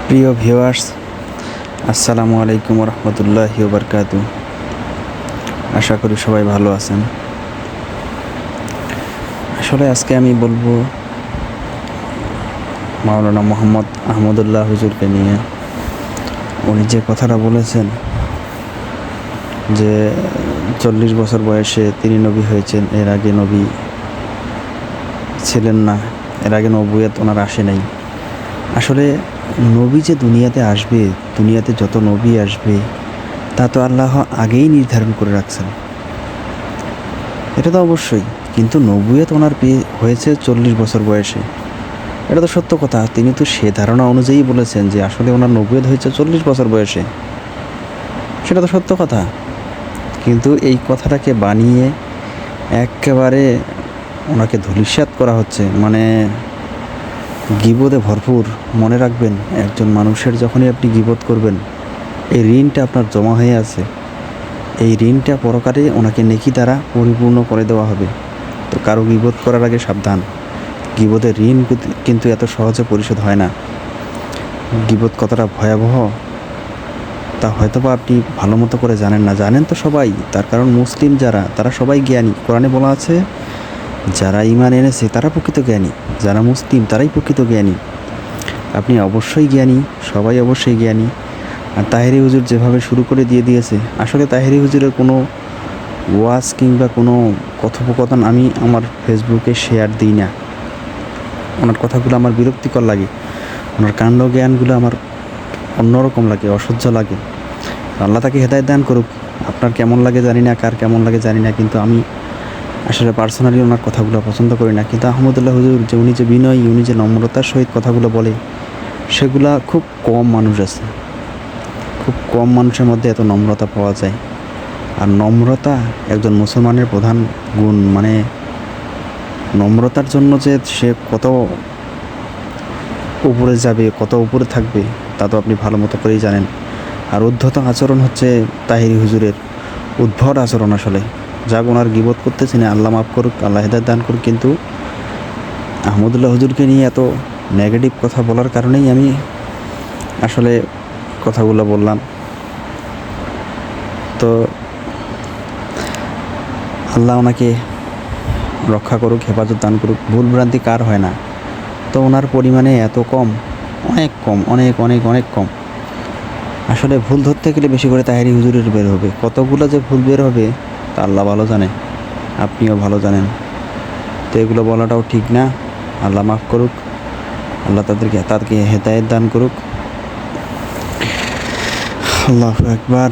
প্রিয় ভিউয়ার্স, আসসালামু আলাইকুম রহমতুল্লাহি ওয়া বারাকাতুহু। আশা করি সবাই ভালো আছেন। আসলে আজকে আমি বলবো মাওলানা মোহাম্মদ আহমদুল্লাহ হুজুরকে নিয়ে। উনি যে কথাটা বলেছেন যে 40 বছর বয়সে তিনি নবী হয়েছেন, এর আগে নবী ছিলেন না, এর আগে নবুয়ত ওনার আসে নাই। আসলে নবী যে দুনিয়াতে আসবে, দুনিয়াতে যত নবী আসবে তা তো আল্লাহ আগেই নির্ধারণ করে রাখছেন, এটা তো অবশ্যই। কিন্তু নবুয়ত ওনার হয়েছে 40 বছর বয়সে, এটা তো সত্য কথা। তিনি তো সে ধারণা অনুযায়ী বলেছেন যে আসলে ওনার নবুয়ত হয়েছে 40 বছর বয়সে, সেটা তো সত্য কথা। কিন্তু এই কথাটাকে বানিয়ে একেবারে ওনাকে ধূলিসাৎ করা হচ্ছে, মানে গীবতে ভরপুর। মনে রাখবেন, একজন মানুষের যখনই আপনি গীবত করবেন, এই ঋণটা আপনার জমা হয়ে আছে, এই ঋণটা পরকালে ওনাকে নেকি দ্বারা পরিপূর্ণ করে দেওয়া হবে। তো কারো গীবত করার আগে সাবধান। গীবতের ঋণ কিন্তু এত সহজে পরিশোধ হয় না। গীবত কতটা ভয়াবহ তা হয়তো বা আপনি ভালো মতো করে জানেন না। জানেন তো সবাই, তার কারণ মুসলিম যারা, তারা সবাই জ্ঞানী। কোরআনে বলা আছে, যারা ঈমান এনেছে তারা প্রকৃত জ্ঞানী, যারা মুসলিম তারাই প্রকৃত জ্ঞানী। আপনি অবশ্যই জ্ঞানী, সবাই অবশ্যই জ্ঞানী। আর তাহেরি হুজুর যেভাবে শুরু করে দিয়েছে, আসলে তাহেরি হুজুরের কোনো ওয়াজ কিংবা কোনো কথোপকথন আমি আমার ফেসবুকে শেয়ার দিই না। ওনার কথাগুলো আমার বিরক্তিকর লাগে, ওনার কাণ্ড জ্ঞানগুলো আমার অন্যরকম লাগে, অসহ্য লাগে। আল্লাহ তাকে হেদায়েত দান করুক। আপনার কেমন লাগে জানি না, কার কেমন লাগে জানি না, কিন্তু আমি আসলে পার্সোনালি ওনার কথাগুলো পছন্দ করি না। কিন্তু আহমদুল্লাহ হুজুর যে উনি যে বিনয়ী, উনি যে নম্রতার সহিত কথাগুলো বলে, সেগুলা খুব কম মানুষ আছে, খুব কম মানুষের মধ্যে এত নম্রতা পাওয়া যায়। আর নম্রতা একজন মুসলমানের প্রধান গুণ, মানে নম্রতার জন্য যে সে কত উপরে যাবে, কত উপরে থাকবে, তা তো আপনি ভালো মতো করেই জানেন। আর উদ্ধত আচরণ হচ্ছে তাহেরি হুজুরের উদ্ভট আচরণ। আসলে যাক, ওনার গীবত করতেছি না, আল্লাহ মাফ করুক, আল্লাহ হেদায়েত দান করুক। কিন্তু আহমদুল্লাহ হুজুরকে নিয়ে এত নেগেটিভ কথা বলার কারণেই আমি আসলে কথাগুলো বললাম। তো আল্লাহ ওনাকে রক্ষা করুক, হেফাজত দান করুক। ভুল ভ্রান্তি কার হয় না? তো ওনার পরিমাণে এত কম, অনেক কম, অনেক অনেক অনেক কম। আসলে ভুল ধরতে গেলে বেশি করে তাহেরি হুজুরের বের হবে, কতগুলো যে ভুল বের হবে তা আল্লাহ ভালো জানে, আপনিও ভালো জানেন। তো এগুলো বলাটাও ঠিক না। আল্লাহ মাফ করুক, আল্লাহ তাদেরকে হেদায়েত দান করুক। আল্লাহু আকবার।